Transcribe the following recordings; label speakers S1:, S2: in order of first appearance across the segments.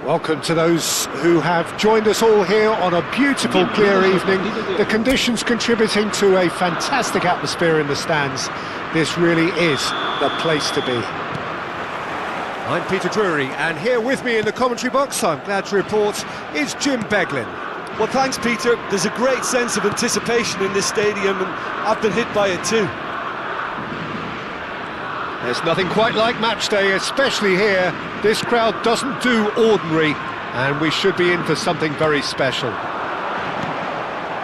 S1: Welcome to those who have joined us all here on a beautiful, clear evening. The conditions contributing to a fantastic atmosphere in the stands. This really is the place to be. I'm Peter Drury, and here with me in the commentary box, I'm glad to report, is Jim Beglin.
S2: Well, thanks, Peter. There's a great sense of anticipation in this stadium, and I've been hit by it too.
S1: There's nothing quite like match day, especially here. This crowd doesn't do ordinary, and we should be in for something very special.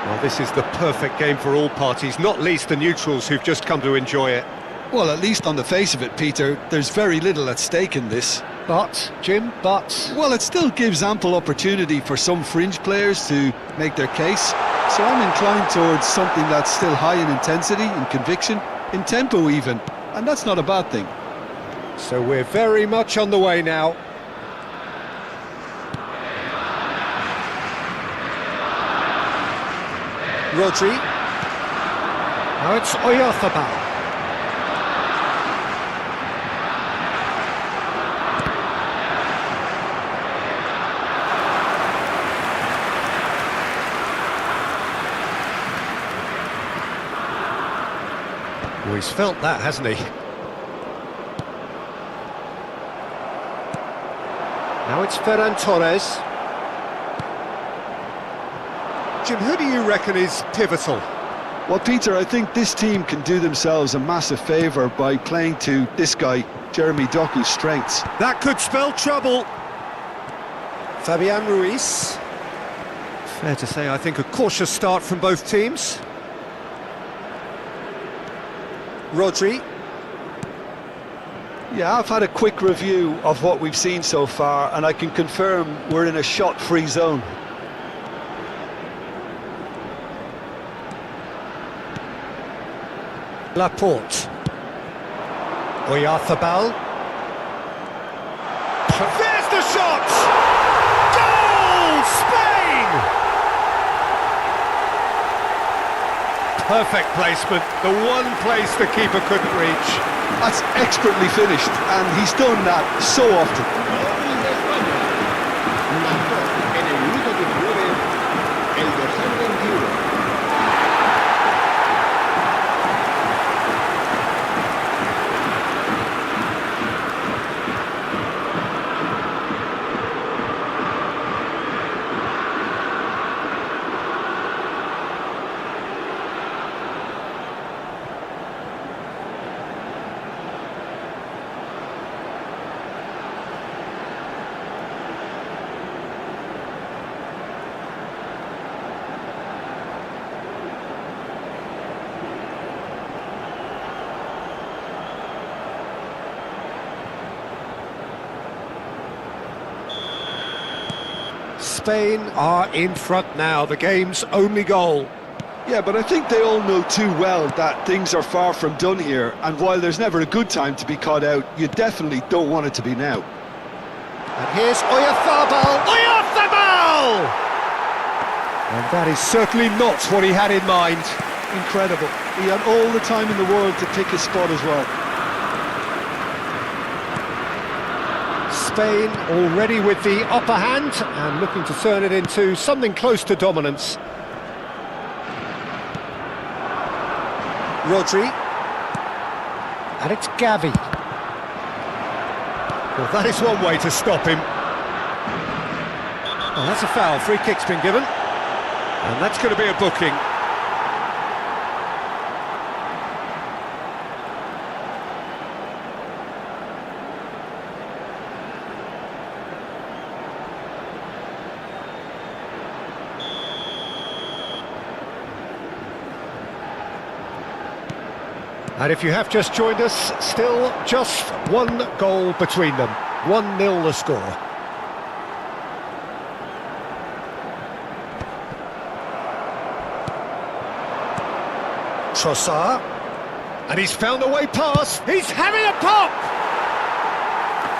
S1: Well, this is the perfect game for all parties, not least the neutrals who've just come to enjoy it.
S2: Well, at least on the face of it, Peter, there's very little at stake in this.
S1: But, Jim, but...
S2: Well, it still gives ample opportunity for some fringe players to make their case. So I'm inclined towards something that's still high in intensity, in conviction, in tempo even. And that's not a bad thing.
S1: So we're very much on the way now. Rodri. Now it's Oyarzabal. Well, he's felt that, hasn't he? Now it's Ferran Torres. Jim, who do you reckon is pivotal?
S2: Well, Peter, I think this team can do themselves a massive favour by playing to this guy, Jeremy Doku's strengths.
S1: That could spell trouble. Fabian Ruiz. Fair to say, I think a cautious start from both teams. Rodri.
S2: Yeah, I've had a quick review of what we've seen so far, and I can confirm we're in a shot-free zone.
S1: Laporte. Oyarzabal. There's the shot! Goal! Spain! Perfect placement, the one place the keeper couldn't reach.
S2: That's expertly finished, and he's done that so often.
S1: Spain are in front now, the game's only goal.
S2: Yeah, but I think they all know too well that things are far from done here, and while there's never a good time to be caught out, you definitely don't want it to be now.
S1: And here's Oyarzabal. Oyarzabal! And that is certainly not what he had in mind.
S2: Incredible. He had all the time in the world to pick his spot as well.
S1: Spain already with the upper hand and looking to turn it into something close to dominance. Rodri. And it's Gavi. Well, that is one way to stop him. Well, that's a foul. Free kick's been given. And that's going to be a booking. And if you have just joined us, still just one goal between them. 1-0 the score. Trossard. And he's found a way past. He's having a pop!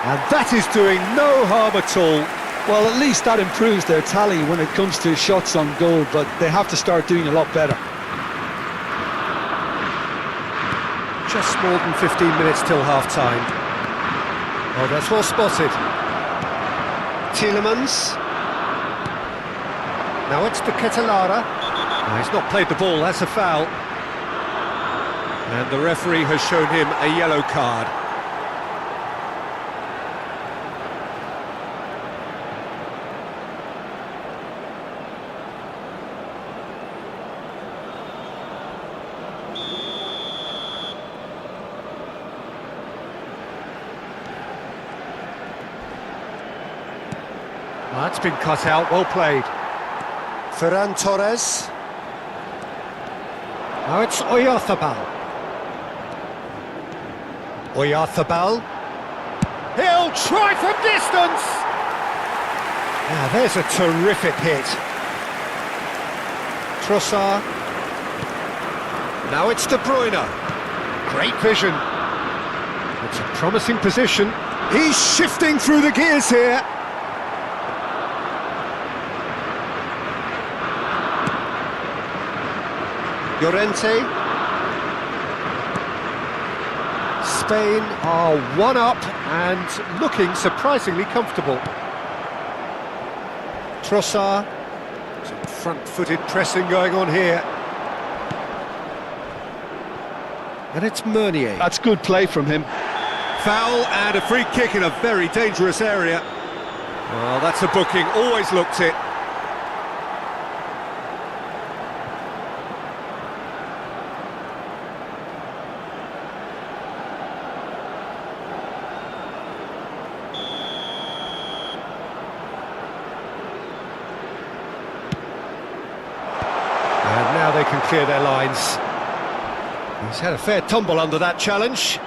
S1: And that is doing no harm at all.
S2: Well, at least that improves their tally when it comes to shots on goal, but they have to start doing a lot better.
S1: Just more than 15 minutes till half-time. Oh, that's well spotted. Tielemans. Now it's to Ketelara. No, he's not played the ball, that's a foul. And the referee has shown him a yellow card. Well, that's been cut out, well played. Ferran Torres. Now it's Oyarzabal. Oyarzabal. He'll try from distance! Now there's a terrific hit. Trossard. Now it's De Bruyne. Great vision. It's a promising position. He's shifting through the gears here. Llorente. Spain are one up and looking surprisingly comfortable. Trossard. Some front-footed pressing going on here. And it's Meunier.
S2: That's good play from him.
S1: Foul and a free kick in a very dangerous area. Well, that's a booking, always looked it. And now they can clear their lines. He's had a fair tumble under that challenge.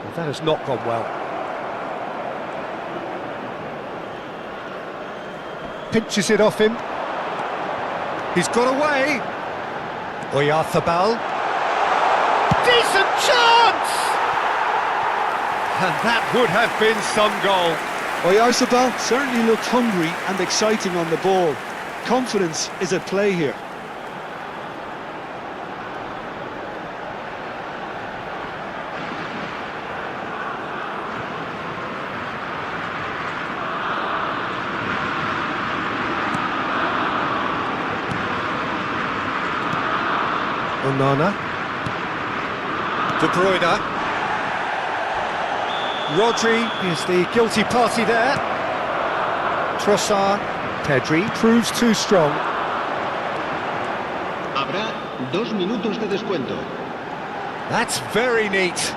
S1: But that has not gone well. Pinches it off him. He's got away. Oyarzabal. Decent chance! And that would have been some goal.
S2: Oyarzabal certainly looked hungry and exciting on the ball. Confidence is at play here.
S1: Onana. De Bruyne. Rodri is the guilty party there. Trossard. Pedri proves too strong.
S3: Habrá 2 minutos de descuento.
S1: That's very neat.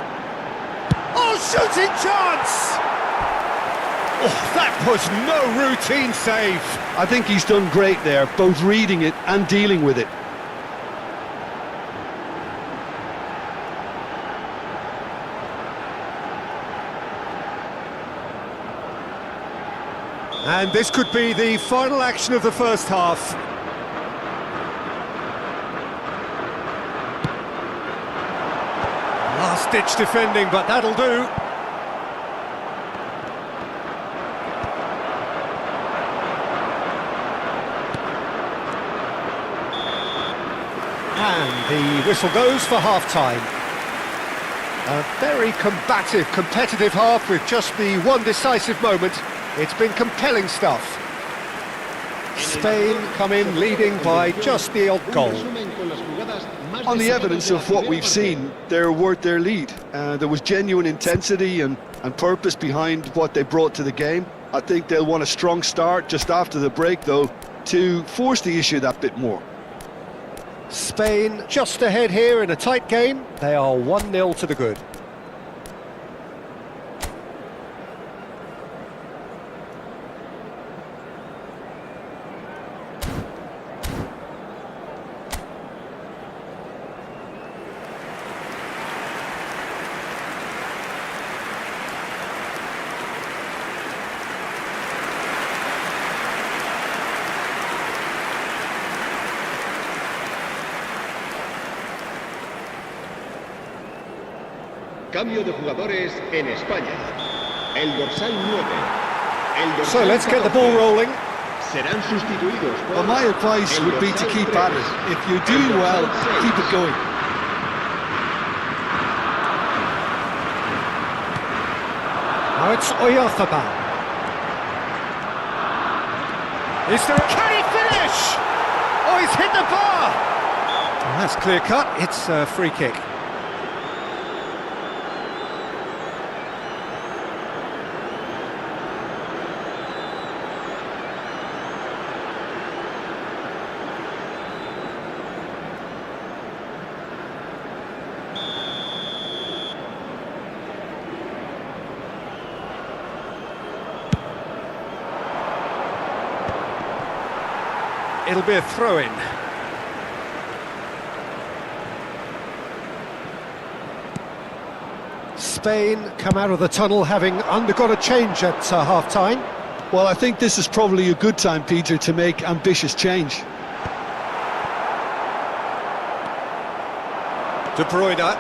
S1: Oh, shooting chance! Oh, that was no routine save.
S2: I think he's done great there, both reading it and dealing with it.
S1: And this could be the final action of the first half. Last-ditch defending, but that'll do. And the whistle goes for half-time. A very combative, competitive half with just the one decisive moment. It's been compelling stuff. Spain come in leading by just the odd goal.
S2: On the evidence of what we've seen, they're worth their lead. There was genuine intensity and purpose behind what they brought to the game. I think they'll want a strong start just after the break, though, to force the issue that bit more.
S1: Spain just ahead here in a tight game. They are 1-0 to the good.
S3: Cambio de jugadores en España. El dorsal 9.
S1: So let's get the ball rolling.
S3: Serán sustituidos por...
S2: Well, my advice would be to keep at it. If you're doing well, keep it going.
S1: Now it's Oyarzabal. Is there a... Can he finish? Oh, he's hit the bar! Well, that's clear cut, it's a free kick. It'll be a throw-in. Spain come out of the tunnel having undergone a change at half-time.
S2: Well, I think this is probably a good time, Peter, to make ambitious change.
S1: De Bruyne.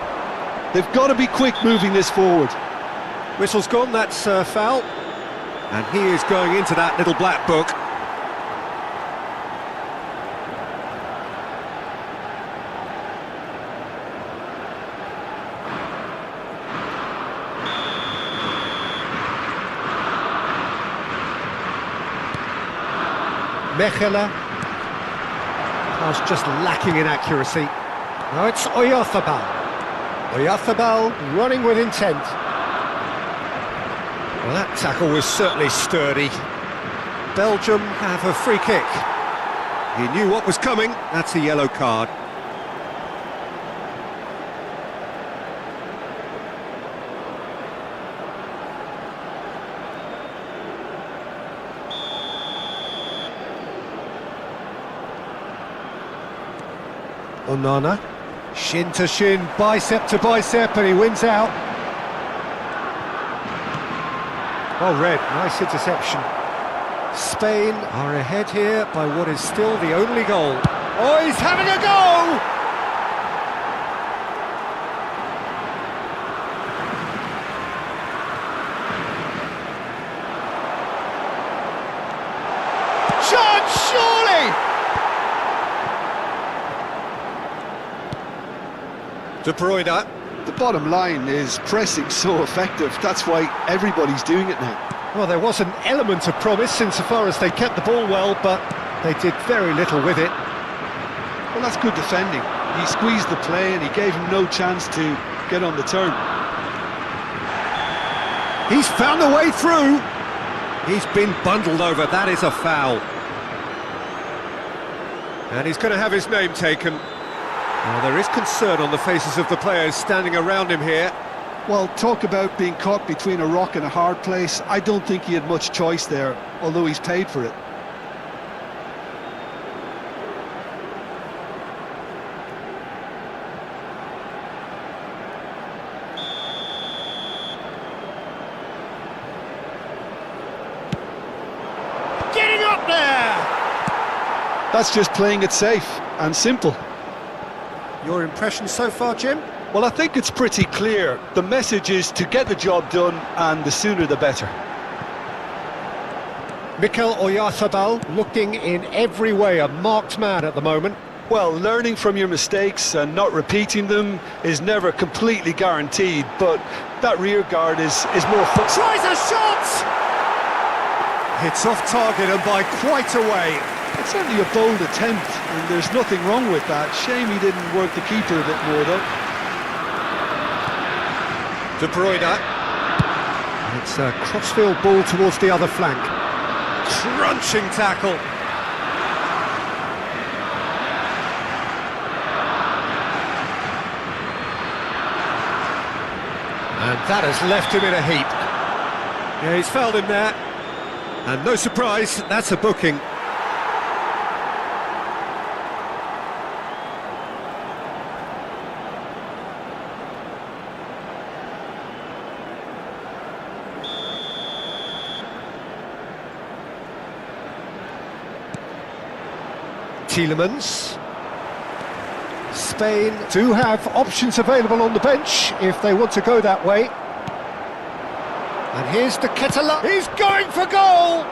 S2: They've got to be quick moving this forward.
S1: Whistle's gone, that's foul. And he is going into that little black book. Mechela. Pass just lacking in accuracy. Now it's Oyarzabal. Oyarzabal running with intent. Well, that tackle was certainly sturdy. Belgium have a free kick. He knew what was coming. That's a yellow card. Onana, shin to shin, bicep to bicep, and he wins out. Well read, nice interception. Spain are ahead here by what is still the only goal. Oh, he's having a go! Chance, surely! De Bruyne.
S2: The bottom line is pressing so effective. That's why everybody's doing it now.
S1: Well, there was an element of promise insofar as they kept the ball well, but they did very little with it.
S2: Well, that's good defending. He squeezed the play and he gave him no chance to get on the turn.
S1: He's found a way through. He's been bundled over. That is a foul. And he's going to have his name taken. Well, there is concern on the faces of the players standing around him here.
S2: Well, talk about being caught between a rock and a hard place. I don't think he had much choice there, although he's paid for it.
S1: Getting up there!
S2: That's just playing it safe and simple.
S1: Your impression so far, Jim?
S2: Well, I think it's pretty clear. The message is to get the job done, and the sooner the better.
S1: Mikel Oyarzabal looking in every way a marked man at the moment.
S2: Well, learning from your mistakes and not repeating them is never completely guaranteed, but that rear guard is more fun.
S1: Tries a shot! Hits off target and by quite a way.
S2: It's certainly a bold attempt, and there's nothing wrong with that. Shame he didn't work the keeper a bit more, though.
S1: De Bruyne. It's a crossfield ball towards the other flank. Crunching tackle. And that has left him in a heap. Yeah, he's fouled him there. And no surprise, that's a booking. Tielemans. Spain do have options available on the bench if they want to go that way. And here's the Ketela. He's going for goal!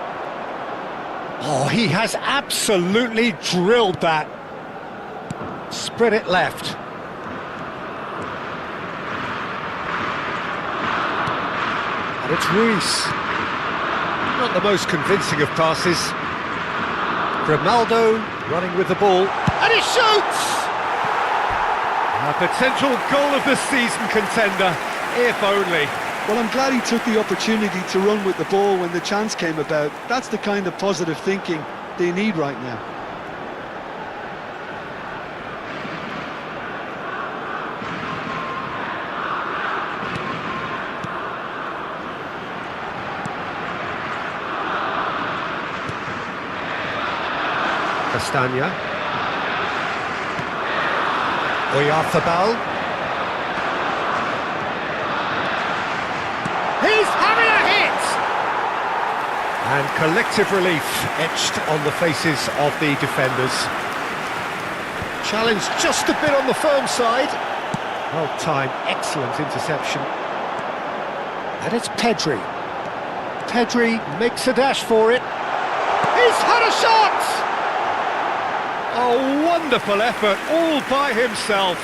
S1: Oh, he has absolutely drilled that. Spread it left. And it's Ruiz. Not the most convincing of passes. Ronaldo running with the ball. And he shoots! A potential goal of the season contender, if only.
S2: Well, I'm glad he took the opportunity to run with the ball when the chance came about. That's the kind of positive thinking they need right now.
S1: Castagna. Oyarzabal. He's having a hit! And collective relief etched on the faces of the defenders. Challenge just a bit on the firm side. Well timed, excellent interception. And it's Pedri. Pedri makes a dash for it. He's had a shot! A wonderful effort, all by himself.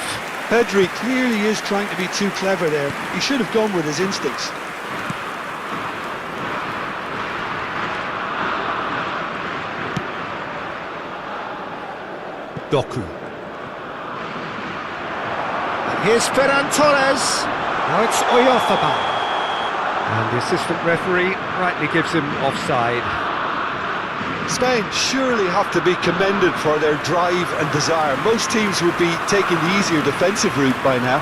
S2: Pedri clearly is trying to be too clever there. He should have gone with his instincts.
S1: Doku. And here's Ferran Torres. Now it's Oyarzabal. And the assistant referee rightly gives him offside.
S2: Spain surely have to be commended for their drive and desire. Most teams would be taking the easier defensive route by now.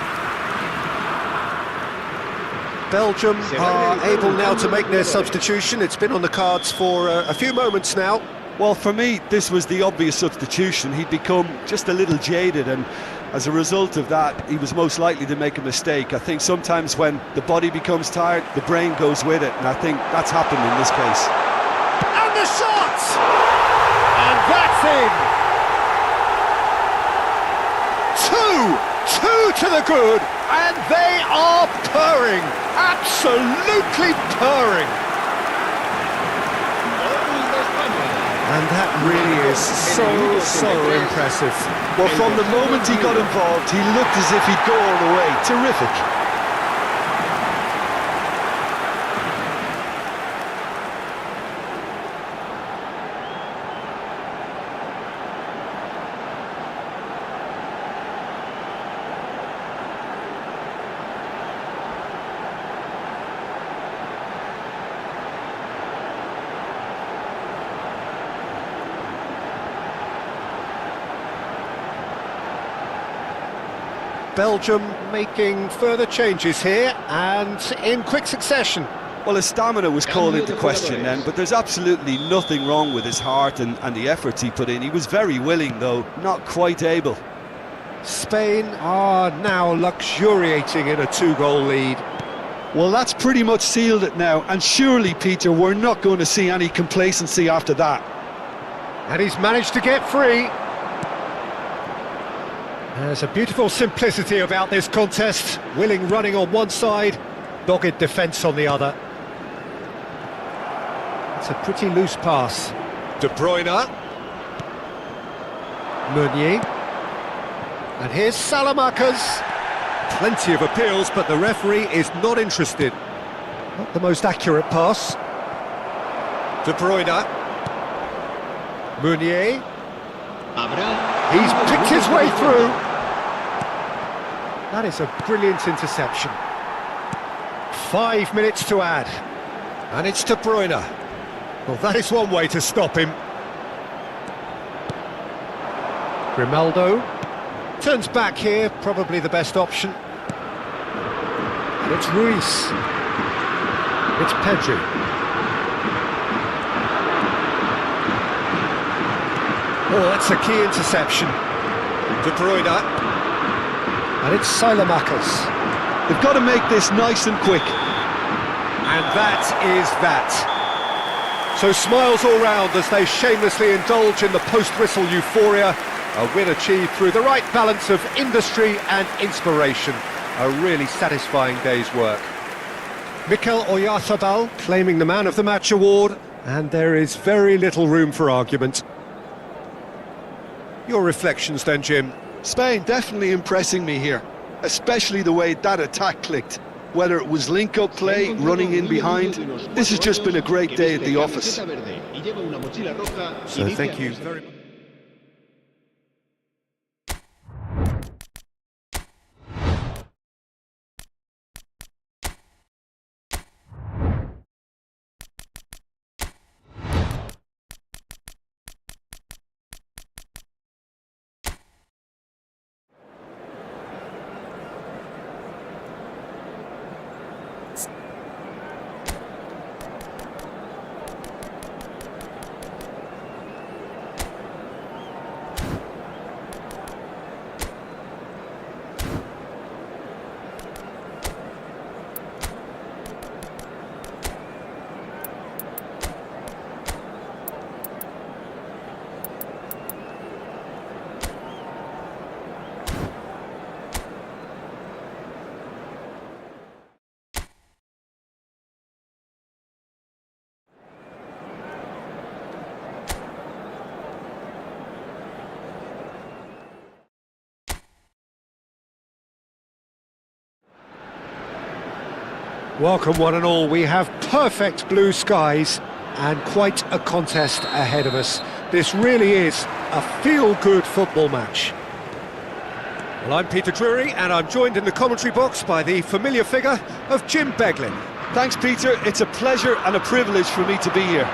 S1: Belgium are able now to make their substitution. It's been on the cards for a few moments now.
S2: Well, for me, this was the obvious substitution. He'd become just a little jaded, and as a result of that, he was most likely to make a mistake. I think sometimes when the body becomes tired, the brain goes with it, and I think that's happened in this case.
S1: And the shot! And that's in! Two to the good, and they are purring, absolutely purring. And that really is so impressive.
S2: Well, from the moment he got involved, he looked as if he'd go all the way. Terrific.
S1: Belgium making further changes here and in quick succession.
S2: Well, his stamina was called into question then, but there's absolutely nothing wrong with his heart and the efforts he put in. He was very willing, though, not quite able.
S1: Spain are now luxuriating in a 2-goal lead.
S2: Well, that's pretty much sealed it now, and surely, Peter, we're not going to see any complacency after that.
S1: And he's managed to get free. There's a beautiful simplicity about this contest. Willing running on one side, dogged defence on the other. It's a pretty loose pass. De Bruyne. Meunier. And here's Salamanca's. Plenty of appeals, but the referee is not interested. Not the most accurate pass. De Bruyne. Meunier. He's picked his way through. That is a brilliant interception. 5 minutes to add. And it's De Bruyne. Well, that is one way to stop him. Ronaldo turns back here, probably the best option. And it's Ruiz. It's Pedri. Oh, that's a key interception. De Bruyne. And it's Salamanca's.
S2: They've got to make this nice and quick.
S1: And that is that. So smiles all round as they shamelessly indulge in the post-whistle euphoria. A win achieved through the right balance of industry and inspiration. A really satisfying day's work. Mikel Oyarzabal claiming the Man of the Match award, and there is very little room for argument. Your reflections then, Jim?
S2: Spain definitely impressing me here, especially the way that attack clicked. whether it was link-up play, running in behind. This has just been a great day at the office.
S1: So thank you very much. Welcome one and all. We have perfect blue skies and quite a contest ahead of us. This really is a feel-good football match. Well, I'm Peter Drury and I'm joined in the commentary box by the familiar figure of Jim Beglin.
S2: Thanks, Peter. It's a pleasure and a privilege for me to be here.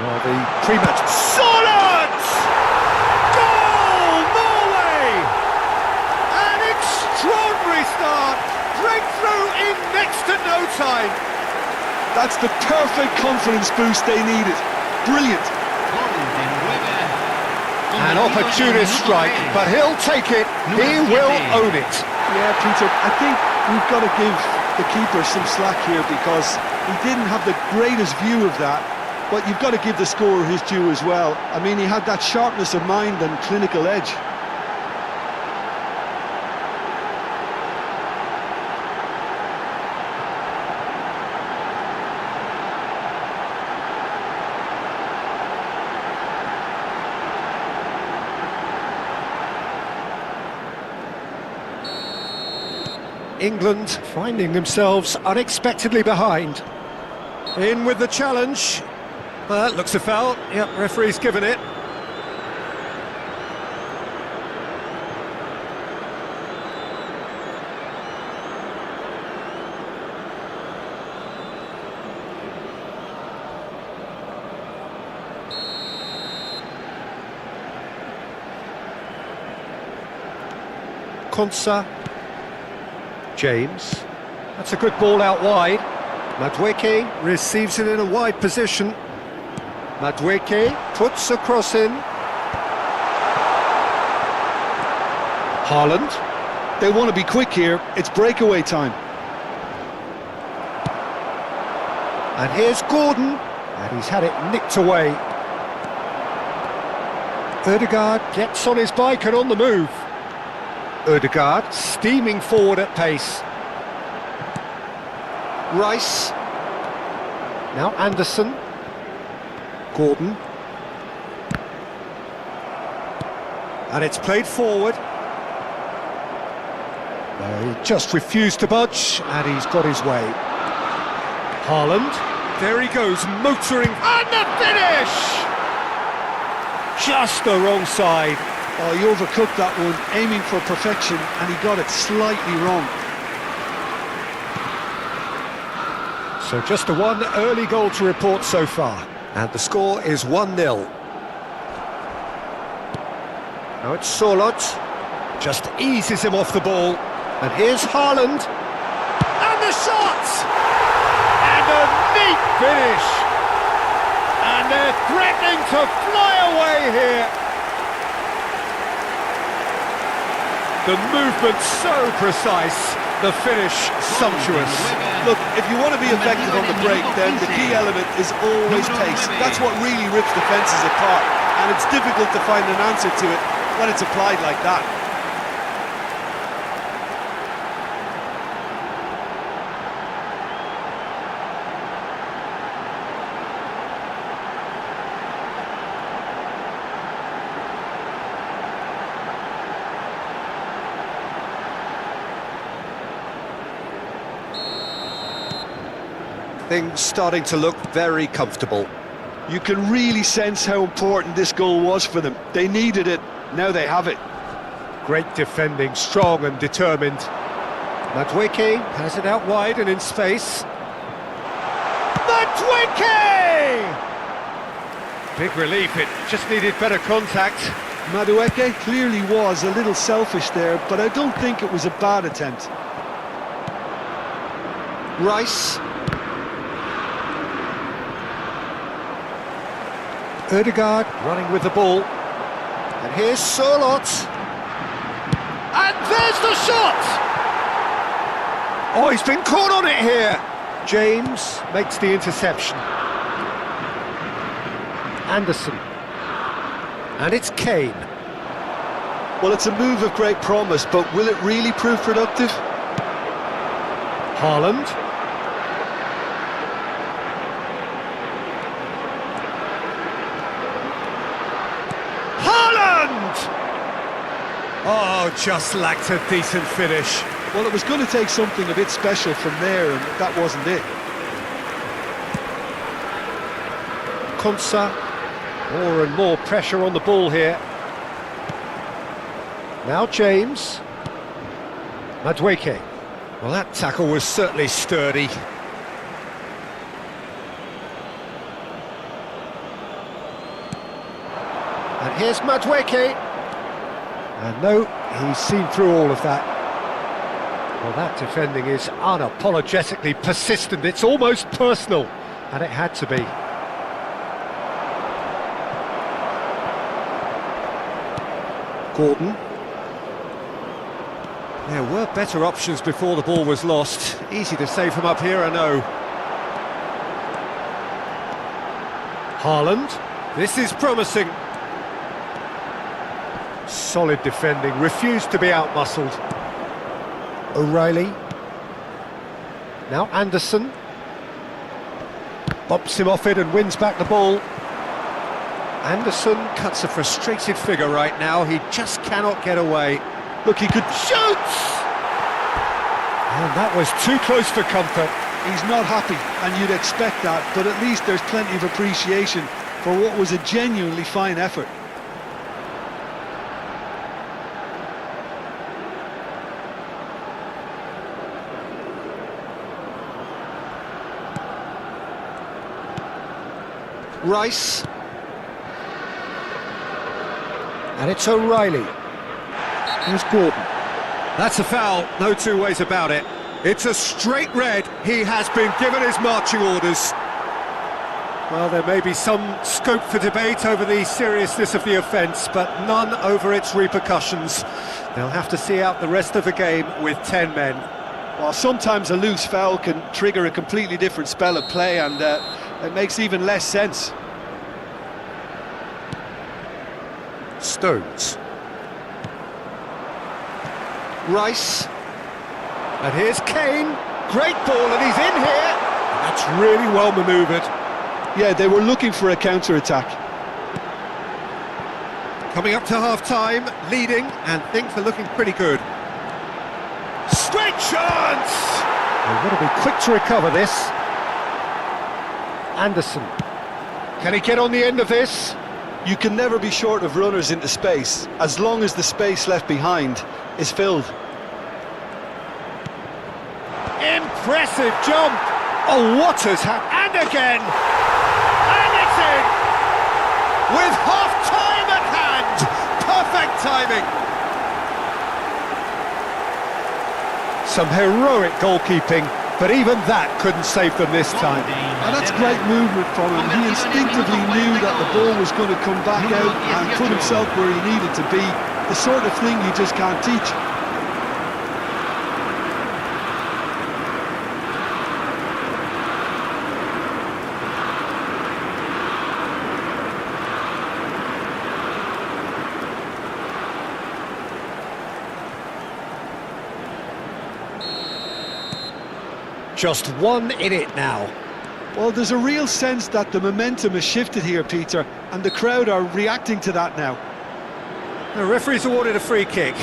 S1: Well, the pre-match... Solid! Goal! Norway! An extraordinary start! Breakthrough in next to no time.
S2: That's the perfect confidence boost they needed. Brilliant.
S1: An opportunist strike, but he'll take it. He will own it.
S2: Yeah, Peter, I think we've got to give the keeper some slack here because he didn't have the greatest view of that, but you've got to give the scorer his due as well. I mean, he had that sharpness of mind and clinical edge.
S1: England finding themselves unexpectedly behind. In with the challenge. Well, that looks a foul. Yep, referee's given it. Konsa. James, that's a good ball out wide. Madueke receives it in a wide position. Madueke puts a cross in. Haaland.
S2: They want to be quick here, it's breakaway time.
S1: And here's Gordon, and he's had it nicked away. Ødegaard gets on his bike and on the move. Ødegaard steaming forward at pace. Rice. Now Anderson. Gordon. And it's played forward. He just refused to budge, and he's got his way. Haaland. There he goes, motoring. And the finish! Just the wrong side.
S2: Oh, he overcooked that one, aiming for perfection, and he got it slightly wrong.
S1: So just the one early goal to report so far, and the score is 1-0. Now it's Solot, just eases him off the ball, and here's Haaland, and the shot! And a neat finish! And they're threatening to fly away here! The movement so precise, the finish sumptuous.
S2: Look, if you want to be effective on the break, then the key element is always pace. That's what really rips defences apart, and it's difficult to find an answer to it when it's applied like that.
S1: Things starting to look very comfortable.
S2: You can really sense how important this goal was for them. They needed it, now they have it.
S1: Great defending, strong and determined. Madueke has it out wide and in space. Madueke! Big relief, it just needed better contact.
S2: Madueke clearly was a little selfish there, but I don't think it was a bad attempt.
S1: Rice. Ødegaard running with the ball. And here's Sørloth. And there's the shot! Oh, he's been caught on it here. James makes the interception. Anderson. And it's Kane.
S2: Well, it's a move of great promise, but will it really prove productive?
S1: Haaland. Haaland! Oh, just lacked a decent finish.
S2: Well, it was going to take something a bit special from there, and that wasn't it.
S1: Konsa. More and more pressure on the ball here. Now James. Madueke. Well, that tackle was certainly sturdy. And here's Madueke. And no, he's seen through all of that. Well, that defending is unapologetically persistent. It's almost personal, and it had to be. Gordon. There were better options before the ball was lost. Easy to say from up here, I know. Haaland. This is promising. Solid defending, refused to be outmuscled. O'Reilly. Now Anderson. Bops him off it and wins back the ball. Anderson cuts a frustrated figure right now. He just cannot get away. Look, he could shoot! And that was too close for comfort.
S2: He's not happy, and you'd expect that, but at least there's plenty of appreciation for what was a genuinely fine effort.
S1: Rice. And it's O'Reilly. Here's Gordon. That's a foul, no two ways about it. It's a straight red. He has been given his marching orders. Well, there may be some scope for debate over the seriousness of the offence, but none over its repercussions. They'll have to see out the rest of the game with 10 men.
S2: Well, sometimes a loose foul can trigger a completely different spell of play, and it makes even less sense.
S1: Stones. Rice. And here's Kane. Great ball, and he's in here. That's really well manoeuvred.
S2: Yeah, they were looking for a counter-attack.
S1: Coming up to half-time, leading, and things are looking pretty good. Straight chance! They've got to be quick to recover this. Anderson. Can he get on the end of this?
S2: You can never be short of runners into space, as long as the space left behind is filled.
S1: Impressive jump! Oh, what has happened? And again! And it's in! With half-time at hand! Perfect timing! Some heroic goalkeeping, but even that couldn't save them this time.
S2: And that's great movement from him. He instinctively knew that the ball was going to come back out and put himself where he needed to be. The sort of thing you just can't teach.
S1: Just one in it now.
S2: Well, there's a real sense that the momentum has shifted here, Peter, and the crowd are reacting to that now.
S1: The referee's awarded a free kick.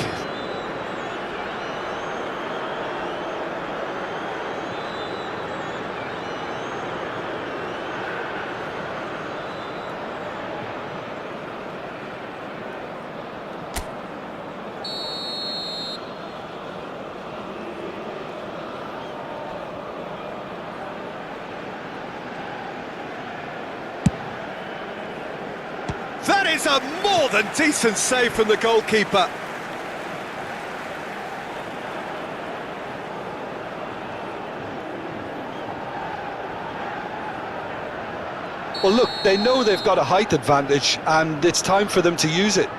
S1: is a more than decent save from the goalkeeper.
S2: Well, look, they know they've got a height advantage, and it's time for them to use it.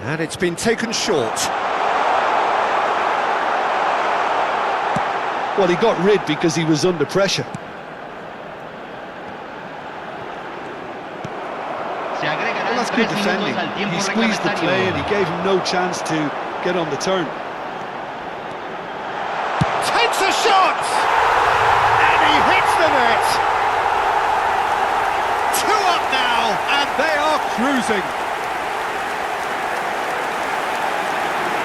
S1: And it's been taken short.
S2: Well, he got rid because he was under pressure. Well, that's good defending. He squeezed the play and he gave him no chance to get on the turn.
S1: Takes a shot! And he hits the net! 2 up now, and they are cruising.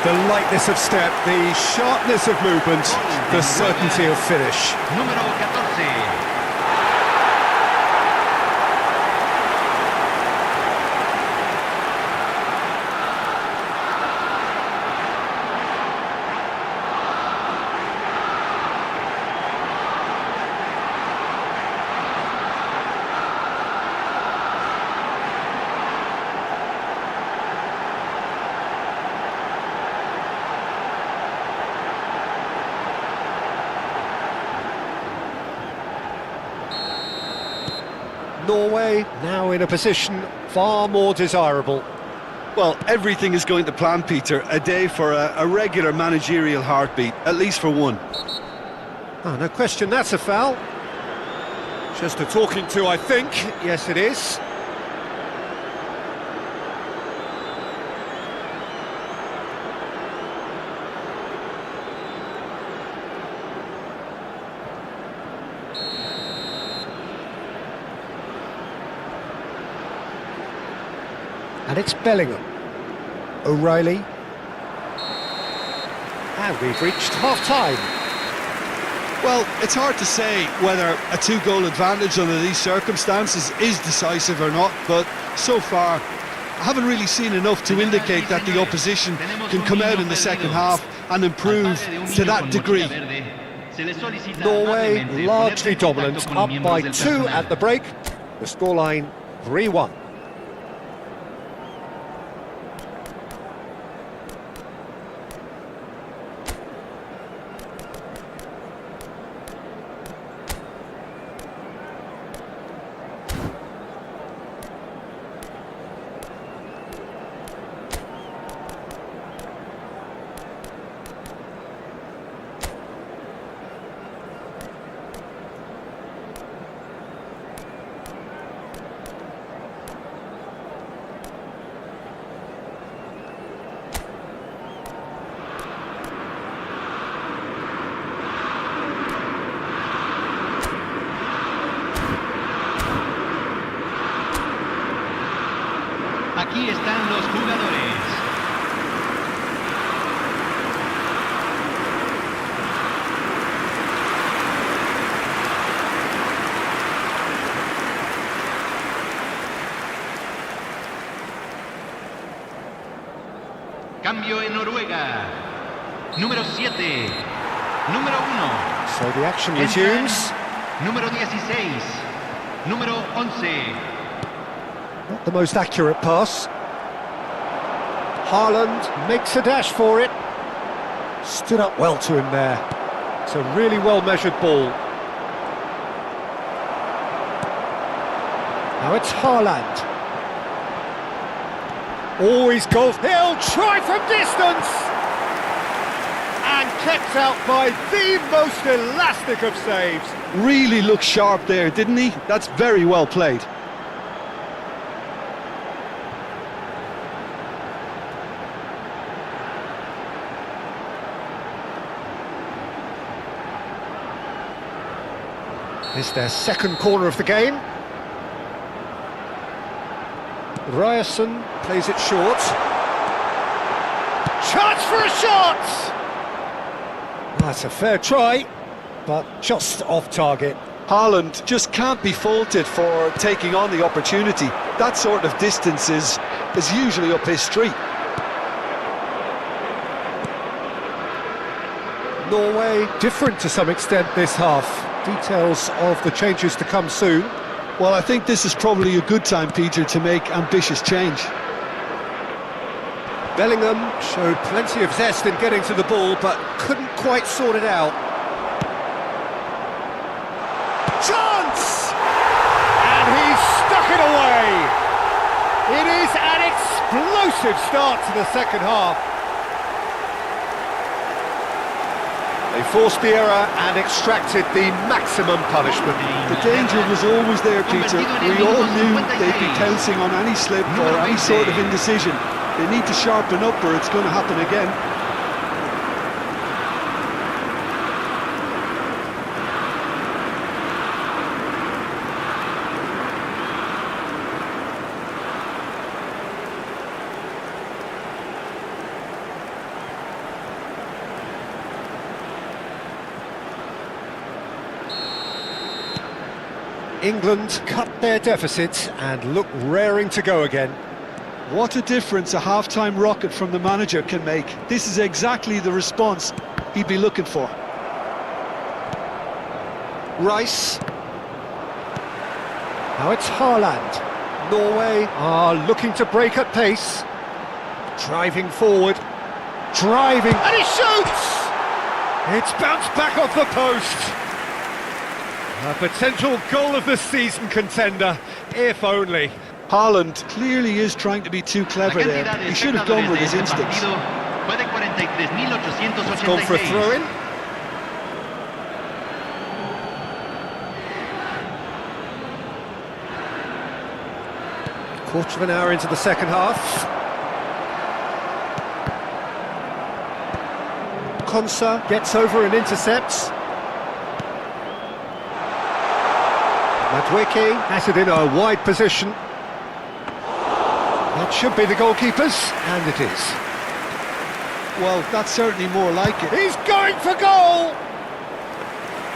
S1: The lightness of step, the sharpness of movement, the certainty of finish.
S4: Número 14.
S1: Norway now in a position far more desirable.
S2: Well, everything is going to plan, Peter. A day for a regular managerial heartbeat, at least for one.
S1: Oh, no question, that's a foul. Just a talking to, I think. Yes, it is. And it's Bellingham. O'Reilly. And we've reached half-time.
S2: Well, it's hard to say whether a 2-goal advantage under these circumstances is decisive or not, but so far I haven't really seen enough to indicate that the opposition can come out in the second half and improve to that degree.
S1: Norway largely dominant, up by 2 at the break. The scoreline 3-1.
S4: Aquí están los jugadores. Cambio en Noruega. Número 7. Número 1.
S1: So the action resumes.
S4: Número 16. Número 11.
S1: Not the most accurate pass. Haaland makes a dash for it. Stood up well to him there. It's a really well-measured ball. Now it's Haaland. Always goes. He'll try from distance! And kept out by the most elastic of saves.
S2: Really looked sharp there, didn't he? That's very well played.
S1: It's their second corner of the game. Ryerson plays it short. Chance for a shot! That's a fair try, but just off target.
S2: Haaland just can't be faulted for taking on the opportunity. That sort of distance is usually up his street.
S1: Norway different to some extent this half. Details of the changes to come soon.
S2: Well, I think this is probably a good time, Peter, to make ambitious change.
S1: Bellingham showed plenty of zest in getting to the ball, but couldn't quite sort it out. Chance! And he's stuck it away! It is an explosive start to the second half. They forced the error and extracted the maximum punishment.
S2: The danger was always there, Peter. We all knew they'd be pouncing on any slip or any sort of indecision. They need to sharpen up or it's going to happen again.
S1: England cut their deficit and look raring to go again.
S2: What a difference a half-time rocket from the manager can make. This is exactly the response he'd be looking for.
S1: Rice. Now it's Haaland. Norway are looking to break at pace. Driving forward. Driving. And he shoots! It's bounced back off the post. A potential goal of the season contender, if only.
S2: Haaland clearly is trying to be too clever there. He should have gone with his instincts.
S1: It's gone for a throw-in. Quarter of an hour into the second half. Konsa gets over and intercepts. Madwicki has it in a wide position. That should be the goalkeeper's, and it is.
S2: Well, that's certainly more like it.
S1: He's going for goal!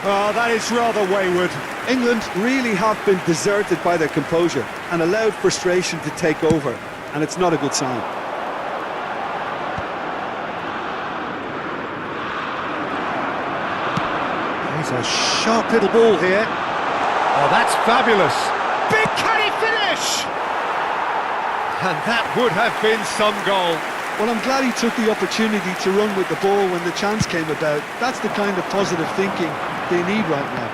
S1: Oh, that is rather wayward.
S5: England really have been deserted by their composure and allowed frustration to take over, and it's not a good sign.
S1: He's a sharp little ball here. Oh, that's fabulous. Big can he finish? And that would have been some goal.
S2: Well, I'm glad he took the opportunity to run with the ball when the chance came about. That's the kind of positive thinking they need right now.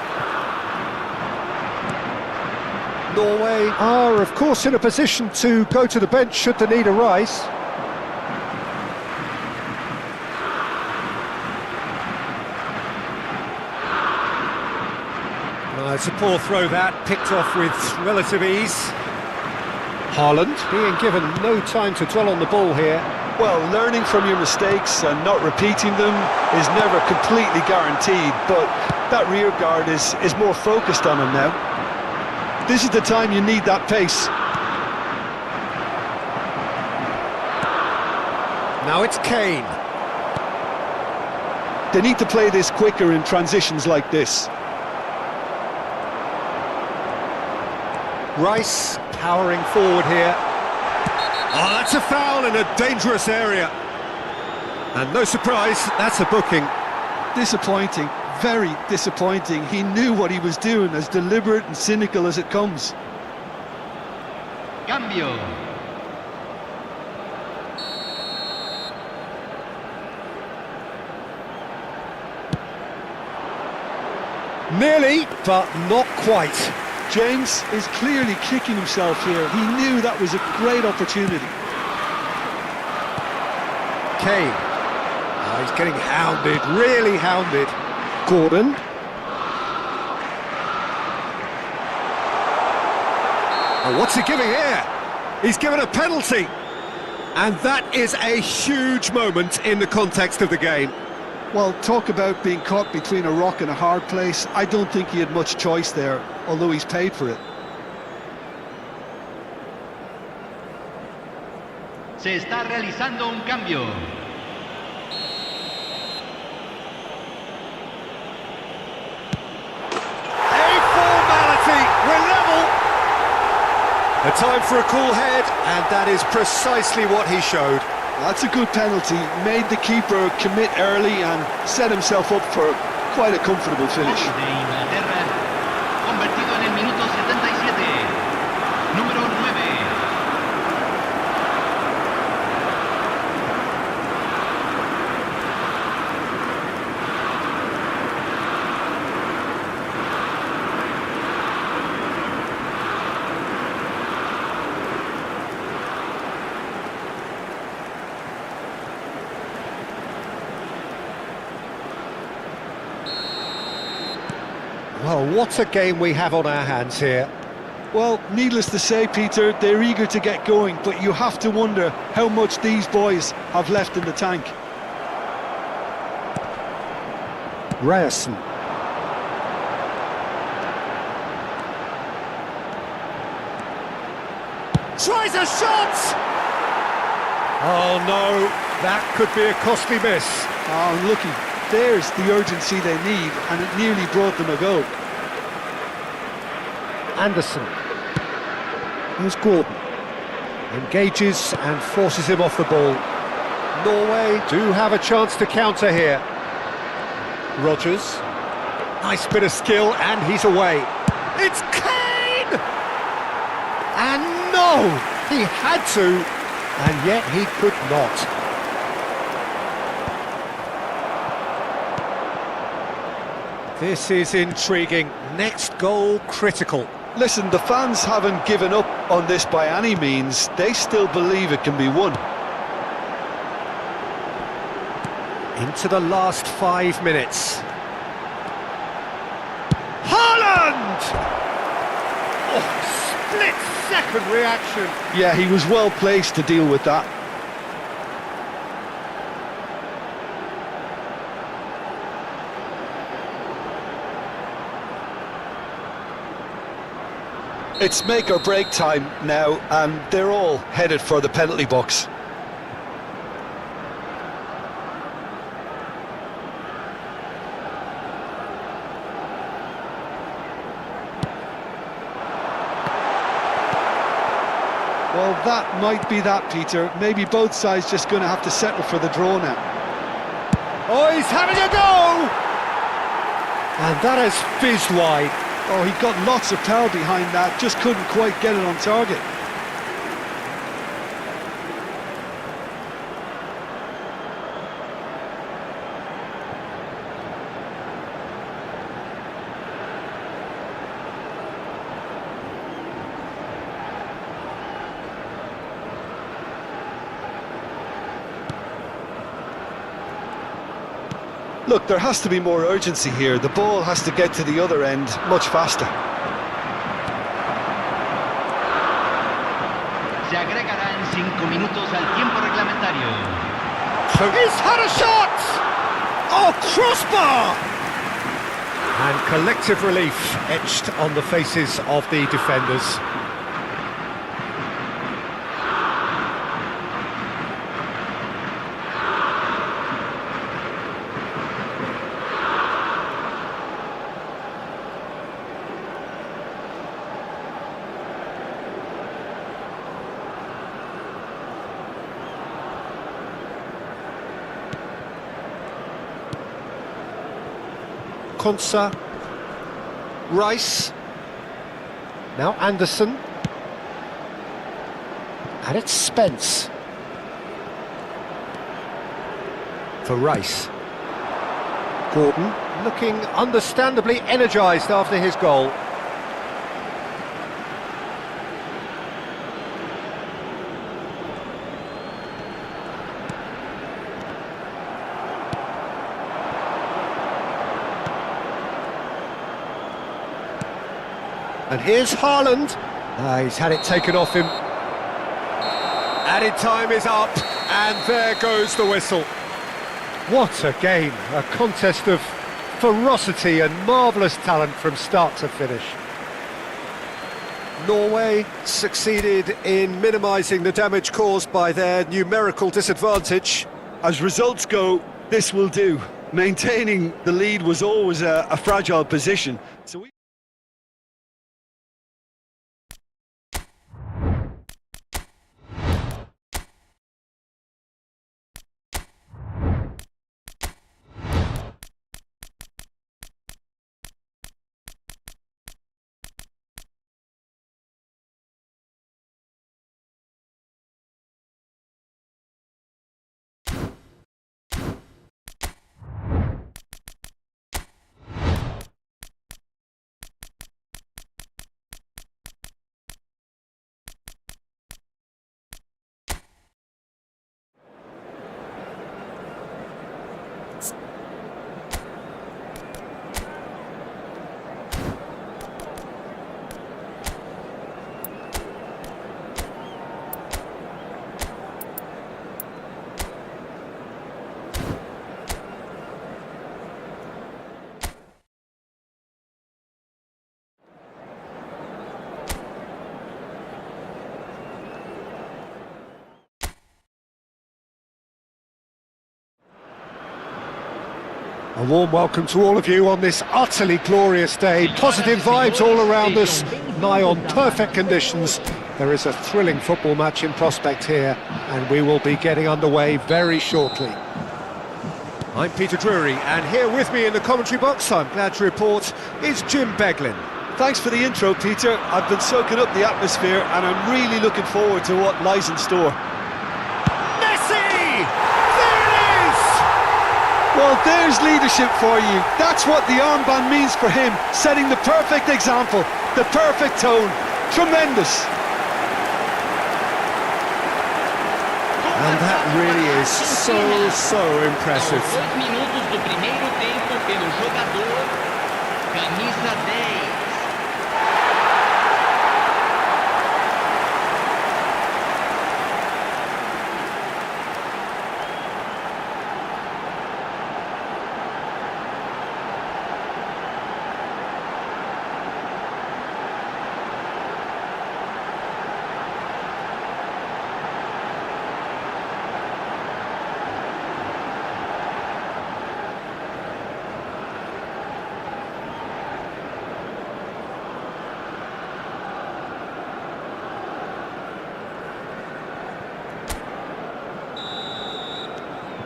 S1: Norway are, of course, in a position to go to the bench should the need arise. It's a poor throw that, picked off with relative ease. Haaland being given no time to dwell on the ball here.
S2: Well, learning from your mistakes and not repeating them is never completely guaranteed, but that rear guard is more focused on him now. This is the time you need that pace.
S1: Now it's Kane.
S2: They need to play this quicker in transitions like this.
S1: Rice powering forward here. Oh, that's a foul in a dangerous area. And no surprise, that's a booking.
S2: Disappointing, very disappointing. He knew what he was doing, as deliberate and cynical as it comes.
S4: Cambio.
S1: Nearly, but not quite.
S2: James is clearly kicking himself here. He knew that was a great opportunity.
S1: Kane. Oh, he's getting hounded, really hounded. Gordon. Oh, what's he giving here? He's given a penalty. And that is a huge moment in the context of the game.
S2: Well, talk about being caught between a rock and a hard place. I don't think he had much choice there, although he's paid for it.
S4: Se está realizando un cambio.
S1: A formality, we're level. A time for a cool head, and that is precisely what he showed.
S2: That's a good penalty. Made the keeper commit early and set himself up for quite a comfortable finish.
S4: De Inglaterra, convertido en el minuto 77. Número 9.
S1: Well, what a game we have on our hands here.
S2: Well, needless to say, Peter, they're eager to get going, but you have to wonder how much these boys have left in the tank.
S1: Ryerson. Tries a shot! Oh no, that could be a costly miss.
S2: Oh, looky, there's the urgency they need, and it nearly brought them a goal.
S1: Anderson. Here's Gordon. Engages and forces him off the ball. Norway do have a chance to counter here. Rodgers. Nice bit of skill, and he's away. It's Kane! And no! He had to, and yet he could not. This is intriguing. Next goal critical.
S2: Listen, the fans haven't given up on this by any means. They still believe it can be won.
S1: Into the last 5 minutes. Haaland! Oh, split-second reaction.
S2: Yeah, he was well placed to deal with that. It's make or break time now, and they're all headed for the penalty box. Well, that might be that, Peter. Maybe both sides just going to have to settle for the draw now.
S1: Oh, he's having a go! And that has fizzed wide.
S2: Oh, he got lots of power behind that, just couldn't quite get it on target. Look, there has to be more urgency here. The ball has to get to the other end much faster.
S4: Se agregarán 5 minutos al tiempo reglamentario.
S1: So he's had a shot! Oh, crossbar! And collective relief etched on the faces of the defenders. Konsa, Rice, now Anderson, and it's Spence for Rice. Gordon looking understandably energised after his goal. And here's Haaland. He's had it taken off him. Added time is up, and there goes the whistle. What a game, a contest of ferocity and marvellous talent from start to finish. Norway succeeded in minimising the damage caused by their numerical disadvantage.
S5: As results go, this will do. Maintaining the lead was always a fragile position. So
S1: A warm welcome to all of you on this utterly glorious day. Positive vibes all around us, nigh on perfect conditions. There is a thrilling football match in prospect here, and we will be getting underway very shortly. I'm Peter Drury, and here with me in the commentary box, I'm glad to report, is Jim Beglin.
S2: Thanks for the intro, Peter. I've been soaking up the atmosphere and I'm really looking forward to what lies in store.
S1: Messi! There it is!
S2: Well, there's leadership for you. That's what the armband means for him, setting the perfect example, the perfect tone. Tremendous.
S1: And that really is so impressive.
S4: 2 minutos do primeiro tempo pelo jogador, camisa 10.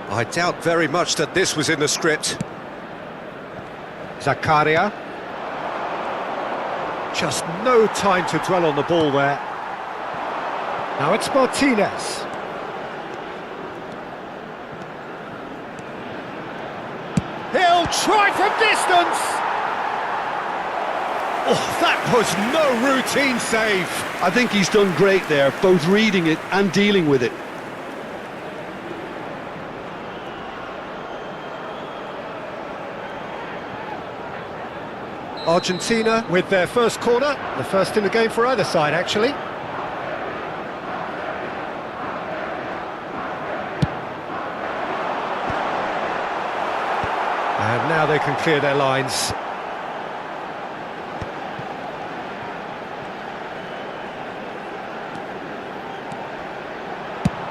S1: I doubt very much that this was in the script. Zakaria. Just no time to dwell on the ball there. Now it's Martinez. He'll try from distance! Oh, that was no routine save.
S2: I think he's done great there, both reading it and dealing with it.
S1: Argentina with their first corner, the first in the game for either side actually. And now they can clear their lines.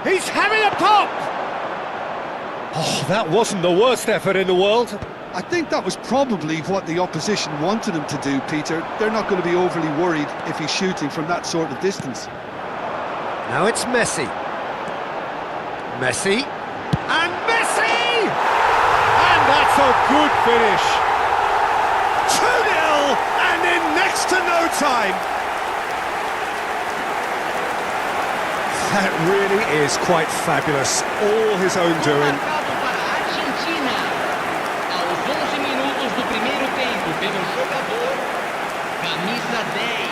S1: He's having a pop! Oh, that wasn't the worst effort in the world.
S2: I think that was probably what the opposition wanted him to do, Peter. They're not going to be overly worried if he's shooting from that sort of distance.
S1: Now it's Messi. Messi. And Messi! And that's a good finish. 2-0 and in next to no time. That really is quite fabulous. All his own doing.
S4: Marcado para a Argentina. Aos 11 minutos do primeiro tempo pelo jogador, camisa 10.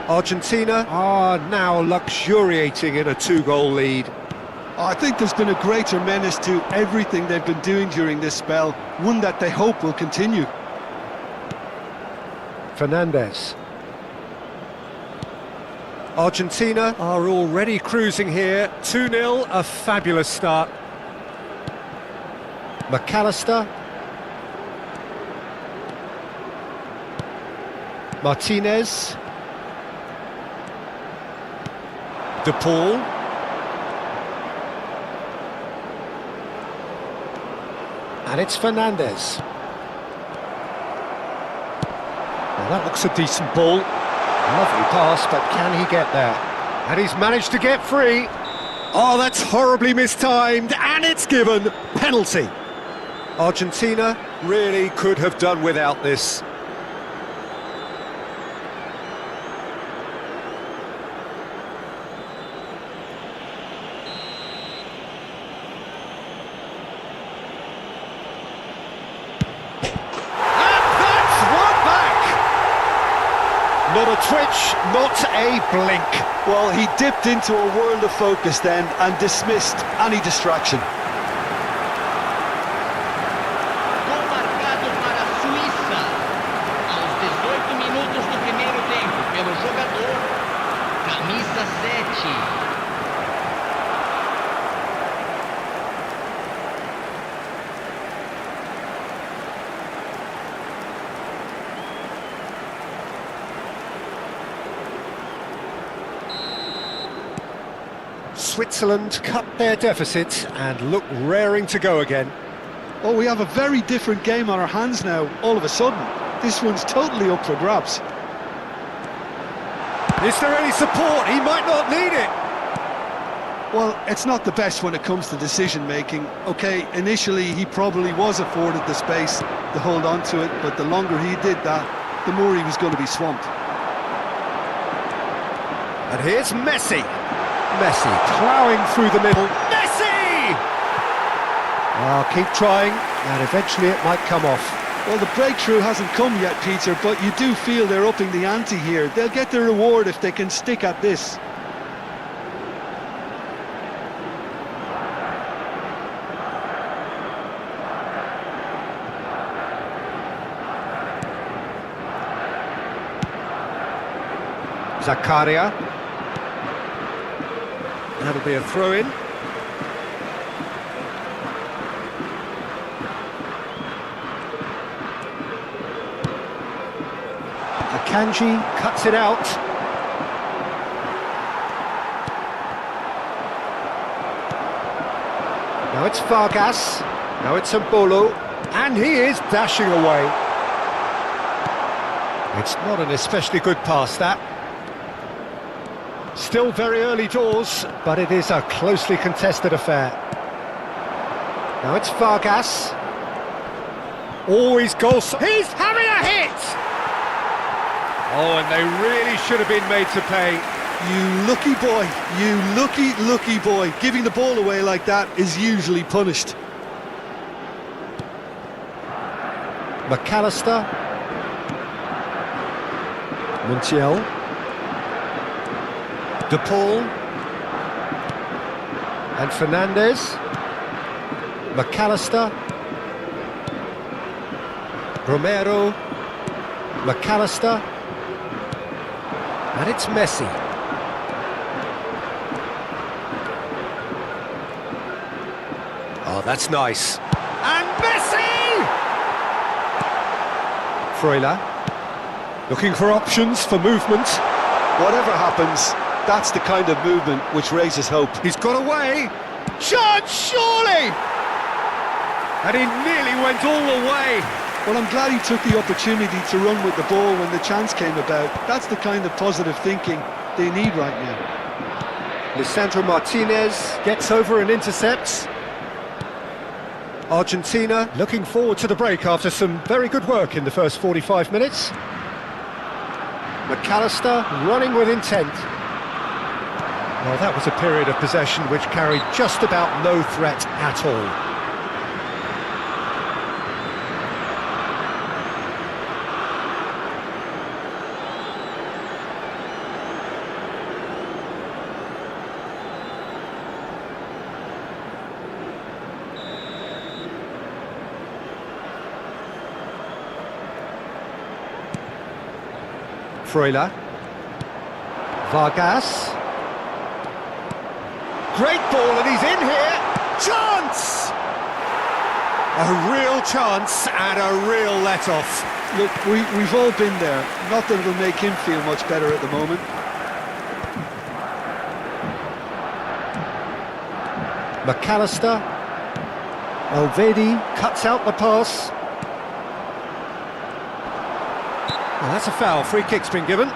S1: Argentina are now luxuriating in a 2-goal lead.
S2: I think there's been a greater menace to everything they've been doing during this spell, one that they hope will continue.
S1: Fernandez. Argentina are already cruising here. 2-0, a fabulous start. McAllister. Martinez. De Paul. And it's Fernandez. Now that looks a decent ball. Lovely pass, but can he get there? And he's managed to get free. Oh, that's horribly mistimed, and it's given. Penalty. Argentina really could have done without this. Not a twitch, not a blink.
S5: Well, he dipped into a world of focus then and dismissed any distraction.
S4: Gol marcado para a Suíça. Aos 18 minutos do primeiro tempo, pelo jogador, camisa 7.
S1: Switzerland cut their deficit and look raring to go again.
S2: Oh, we have a very different game on our hands now, all of a sudden. This one's totally up for grabs.
S1: Is there any support? He might not need it.
S2: Well, it's not the best when it comes to decision-making. OK, initially he probably was afforded the space to hold on to it, but the longer he did that, the more he was going to be swamped.
S1: And here's Messi. Messi ploughing through the middle. Messi! Oh, keep trying, and eventually it might come off.
S2: Well, the breakthrough hasn't come yet, Peter, but you do feel they're upping the ante here. They'll get their reward if they can stick at this.
S1: Zakaria. That'll be a throw-in. Akanji cuts it out. Now it's Vargas. Now it's Mbolo. And he is dashing away. It's not an especially good pass, that. Still very early doors, but it is a closely contested affair. Now it's Vargas. Always goals. He's having a hit! Oh, and they really should have been made to pay.
S2: You lucky boy, you lucky boy. Giving the ball away like that is usually punished.
S1: McAllister. Montiel. De Paul. And Fernandez. McAllister. Romero. McAllister. And it's Messi. Oh, that's nice. And Messi! Freuler. Looking for options for movement.
S5: Whatever happens, that's the kind of movement which raises hope.
S1: He's got away. Chance, surely! And he nearly went all the way.
S2: Well, I'm glad he took the opportunity to run with the ball when the chance came about. That's the kind of positive thinking they need right now.
S1: Lisandro Martinez gets over and intercepts. Argentina looking forward to the break after some very good work in the first 45 minutes. McAllister running with intent. Well, that was a period of possession which carried just about no threat at all. Freuler. Vargas. Great ball, and he's in here. Chance! A real chance and a real let-off.
S2: Look, we've all been there. Not that it'll make him feel much better at the moment.
S1: McAllister. Elvedi cuts out the pass. Well, that's a foul. Free kick's been given.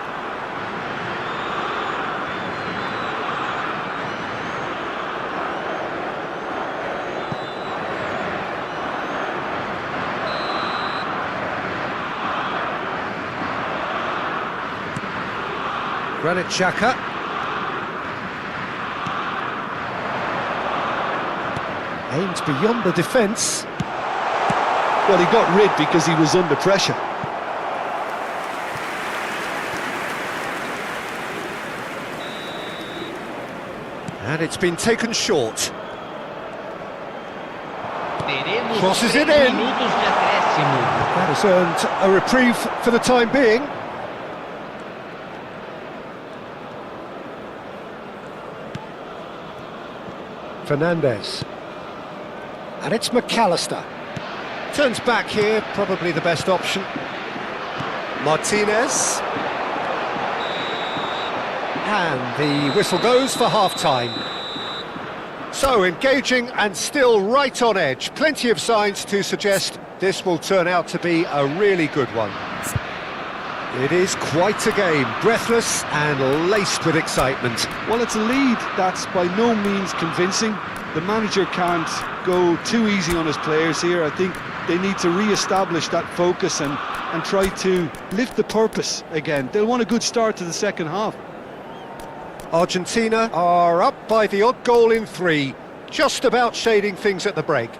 S1: Granit Xhaka. Aims beyond the defence.
S2: Well, he got rid because he was under pressure.
S1: And it's been taken short.
S4: Teremos
S1: Crosses it
S4: 3
S1: in.
S4: minutos de acréscimo.
S1: That has earned a reprieve for the time being. Fernandes. And it's McAllister. Turns back here, probably the best option. Martinez. And the whistle goes for half-time. So, engaging and still right on edge. Plenty of signs to suggest this will turn out to be a really good one. It is quite a game, breathless and laced with excitement.
S2: Well, it's a lead that's by no means convincing. The manager can't go too easy on his players here. I think they need to re-establish that focus and try to lift the purpose again. They'll want a good start to the second half.
S1: Argentina are up by the odd goal in 3, just about shading things at the break.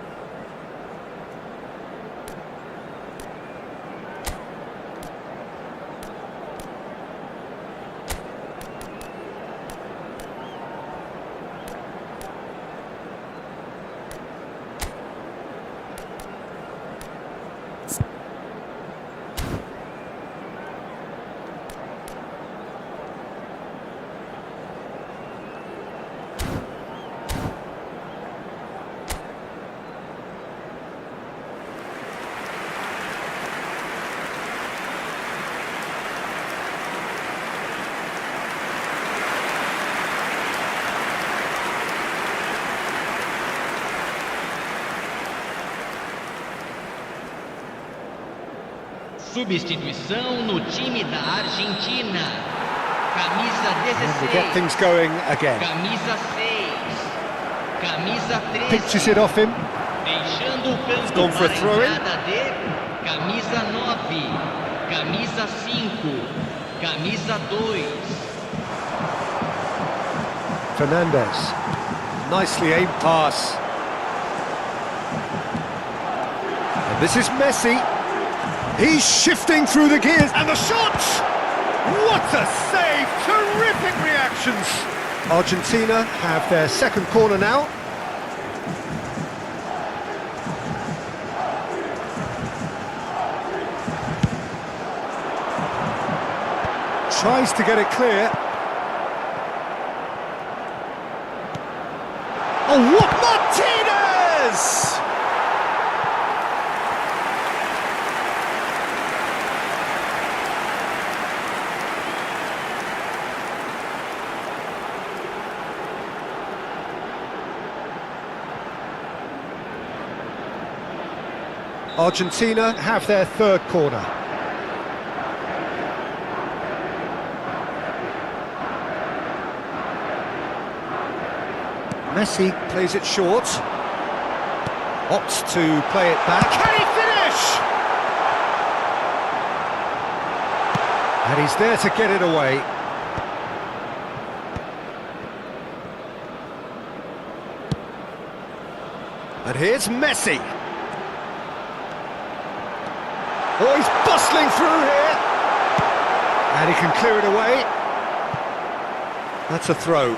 S4: Substituição no time da Argentina. Camisa
S1: And we get
S4: 16.
S1: things going again.
S4: Camisa 6. Camisa 13.
S1: Pitches it off him.
S4: Deixando o campo
S1: gone for a
S4: para a
S1: throw-in.
S4: entrada de camisa 9. Camisa 5. Camisa 2.
S1: Fernandes. Nicely aimed pass. And this is Messi. He's shifting through the gears, and the shot! What a save! Terrific reactions! Argentina have their second corner now. Tries to get it clear. Oh, what? Martinez! Argentina have their third corner. Messi plays it short. Opts to play it back. Can he finish? And he's there to get it away. And here's Messi. Oh, he's bustling through here. And he can clear it away. That's a throw.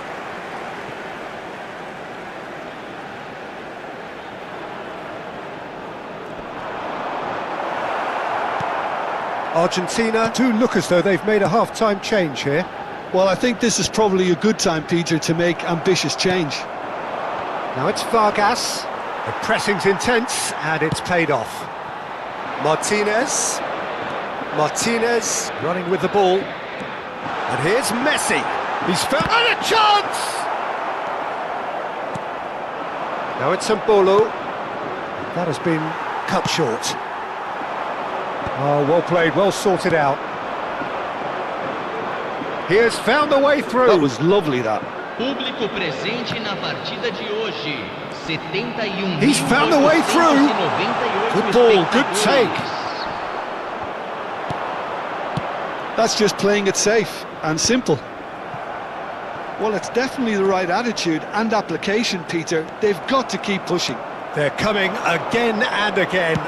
S1: Argentina do look as though they've made a half-time change here.
S2: Well, I think this is probably a good time, Peter, to make ambitious change.
S1: Now it's Vargas. The pressing's intense and it's paid off. Martinez. Martinez running with the ball. And here's Messi. He's found a chance! Now it's Mbolo. That has been cut short. Oh, well played, well sorted out. He has found a way through.
S2: That was lovely, that.
S4: Público presente na partida de hoje. 71.
S1: He's found a way through. Good ball, good take.
S2: That's just playing it safe and simple. Well, it's definitely the right attitude and application, Peter. They've got to keep pushing.
S1: They're coming again and again.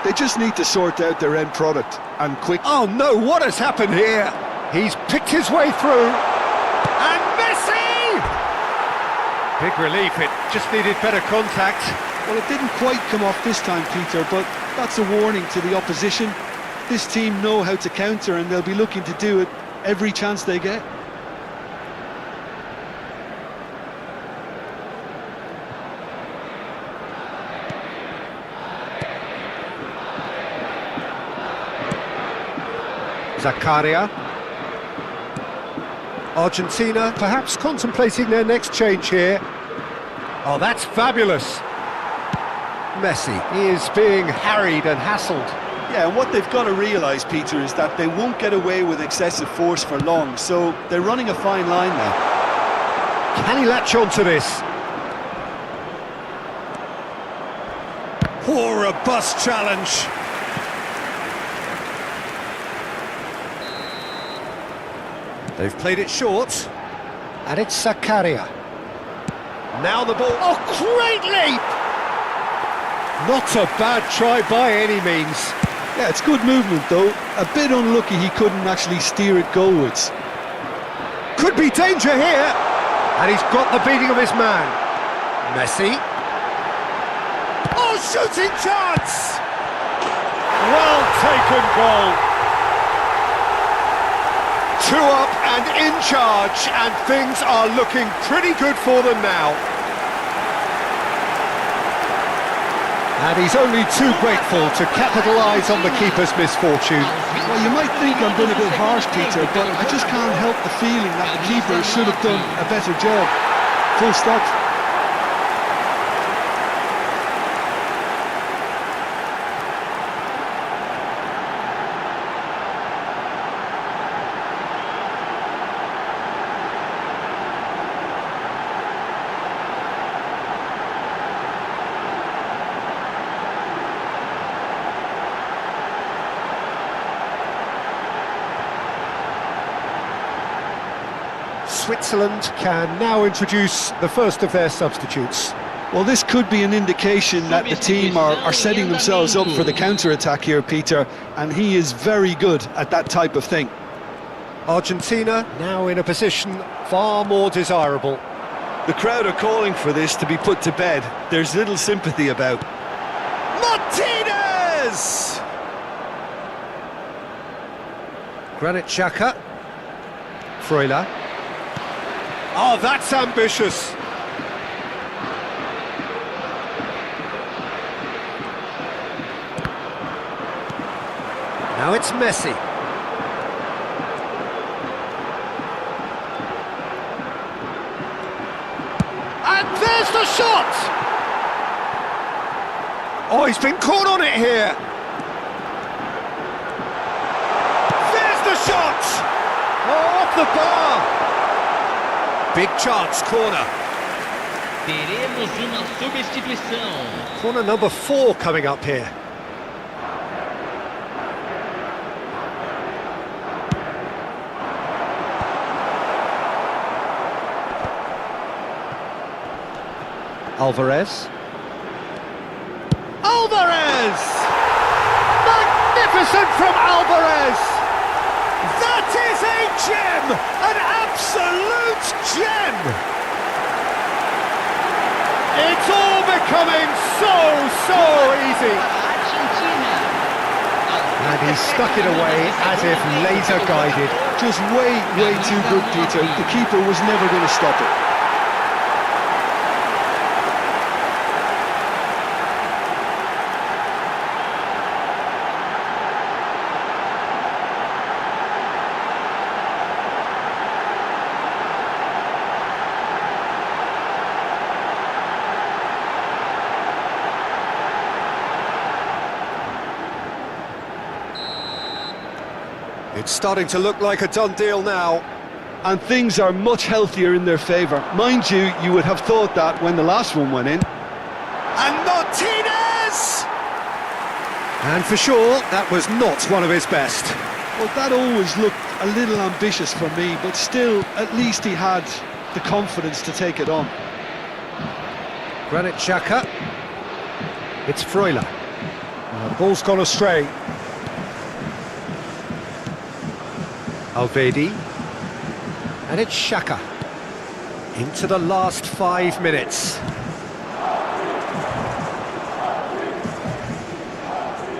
S2: They just need to sort out their end product, and quick.
S1: Oh no, what has happened here? He's picked his way through. And Messi! Big relief, it just needed better contact.
S2: Well, it didn't quite come off this time, Peter, but that's a warning to the opposition. This team know how to counter, and they'll be looking to do it every chance they get.
S1: Zakaria. Argentina perhaps contemplating their next change here. Oh, that's fabulous. Messi, he is being harried and hassled.
S2: Yeah, and what they've got to realise, Peter, is that they won't get away with excessive force for long, so they're running a fine line now.
S1: Can he latch on to this? Oh, robust challenge. They've played it short, and it's Zakaria. Now the ball. Oh, great leap! Not a bad try by any means.
S2: Yeah, it's good movement, though. A bit unlucky he couldn't actually steer it goalwards.
S1: Could be danger here, and he's got the beating of his man. Messi. Oh, shooting chance! Well taken goal. 2 up and in charge, and things are looking pretty good for them now. And he's only too grateful to capitalise on the keeper's misfortune.
S2: Well, you might think I'm being a bit harsh, Peter, but I just can't help the feeling that the keeper should have done a better job. Full stop.
S1: Switzerland can now introduce the first of their substitutes.
S2: Well, this could be an indication that the team are setting themselves up for the counter-attack here, Peter, and he is very good at that type of thing.
S1: Argentina now in a position far more desirable.
S2: The crowd are calling for this to be put to bed. There's little sympathy about.
S1: Martinez! Granit Xhaka. Freuler. Oh, that's ambitious. Now it's Messi. And there's the shot! Oh, he's been caught on it here. There's the shot! Oh, off the bar! Big chance, corner.
S4: Teremos uma substituição.
S1: Corner number 4 coming up here. Alvarez. Alvarez! Magnificent from Alvarez! That is a gem! An absolute gem! It's all becoming so easy.
S4: Argentina.
S1: And he stuck it away as if laser guided.
S2: Just way too good, Peter. The keeper was never going to stop it.
S1: It's starting to look like a done deal now.
S2: And things are much healthier in their favour. Mind you, you would have thought that when the last one went in.
S1: And Martinez! And for sure, that was not one of his best.
S2: Well, that always looked a little ambitious for me, but still, at least he had the confidence to take it on.
S1: Granit Xhaka. It's Freuler. The ball's gone astray. Alvedi. And it's Xhaka. Into the last 5 minutes.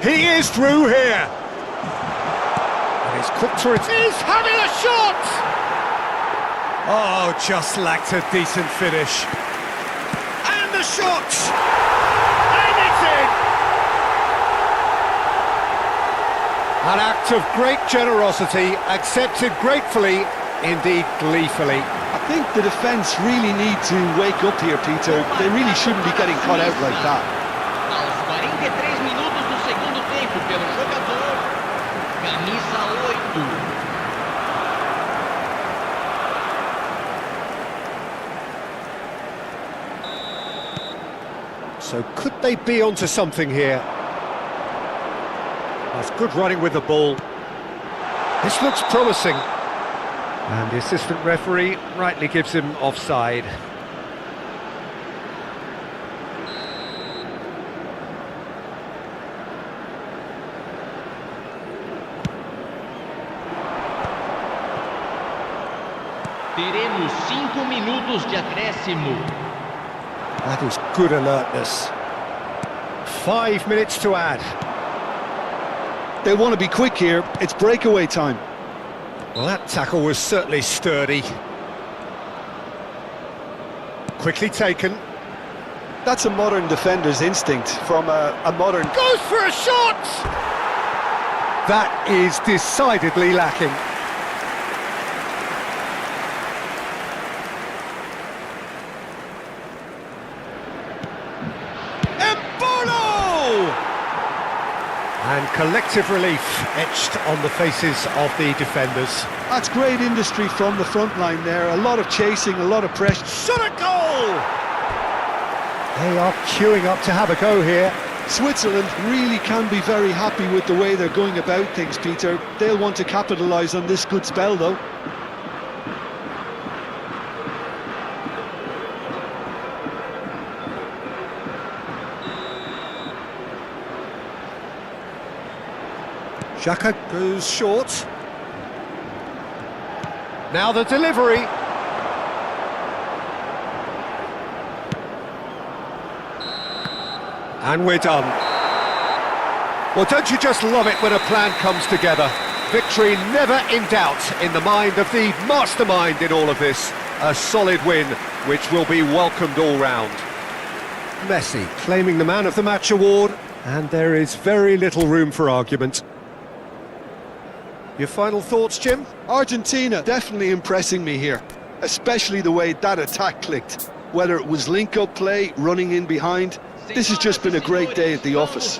S1: He is through here. And he's quick to it. He's having a shot! Oh, just lacked a decent finish. And the shot! And it's in! An act of great generosity, accepted gratefully, indeed gleefully.
S2: I think the defence really need to wake up here, Peter. They really shouldn't be getting caught out like that.
S4: Aos 43 minutos do segundo tempo, pelo jogador, camisa
S1: 8. So could they be onto something here? That's good running with the ball. This looks promising. And the assistant referee rightly gives him offside.
S4: Teremos 5 minutos de acréscimo.
S1: That is good alertness. 5 minutes to add.
S2: They want to be quick here. It's breakaway time.
S1: Well, that tackle was certainly sturdy. Quickly taken.
S2: That's a modern defender's instinct from a modern...
S1: Goes for a shot! That is decidedly lacking. And collective relief etched on the faces of the defenders.
S2: That's great industry from the front line there. A lot of chasing, a lot of pressure.
S1: Shot a goal! They are queuing up to have a go here.
S2: Switzerland really can be very happy with the way they're going about things, Peter. They'll want to capitalise on this good spell, though.
S1: Xhaka goes short. Now the delivery. And we're done. Well, don't you just love it when a plan comes together? Victory never in doubt in the mind of the mastermind in all of this. A solid win, which will be welcomed all round. Messi claiming the Man of the Match award, and there is very little room for argument. Your final thoughts, Jim?
S2: Argentina definitely impressing me here, especially the way that attack clicked. Whether it was link-up play, running in behind, this has just been a great day at the office.